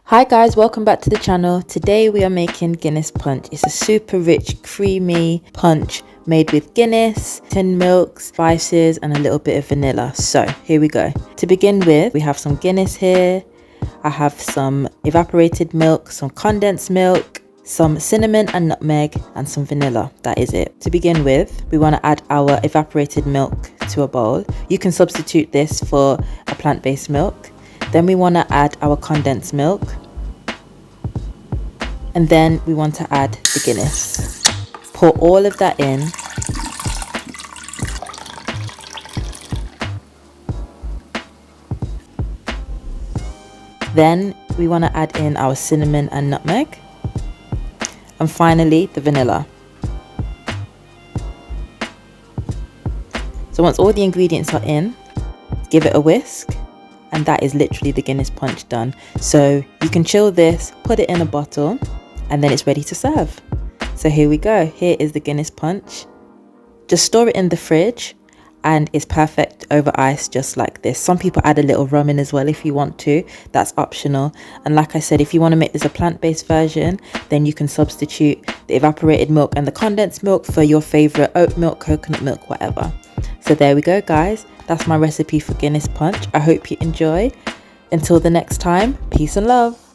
Hi guys, welcome back to the channel. Today we are making Guinness Punch. It's a super rich, creamy punch made with Guinness, tin milk, spices and a little bit of vanilla. So here we go. To begin with, we have some Guinness here. I have some evaporated milk, some condensed milk, some cinnamon and nutmeg and some vanilla. That is it. To begin with, we want to add our evaporated milk to a bowl. You can substitute this for a plant-based milk. Then we want to add our condensed milk. And then we want to add the Guinness. Pour all of that in. Then we want to add in our cinnamon and nutmeg. And finally, the vanilla. So once all the ingredients are in, give it a whisk. And that is literally the Guinness Punch done. So you can chill this, put it in a bottle, and then it's ready to serve. So here we go. Here is the Guinness Punch. Just store it in the fridge and it's perfect over ice just like this. Some people add a little rum in as well if you want to. That's optional. And like I said, if you want to make this a plant-based version, then you can substitute the evaporated milk and the condensed milk for your favorite oat milk, coconut milk, whatever. So there we go, guys. That's my recipe for Guinness Punch. I hope you enjoy. Until the next time, peace and love.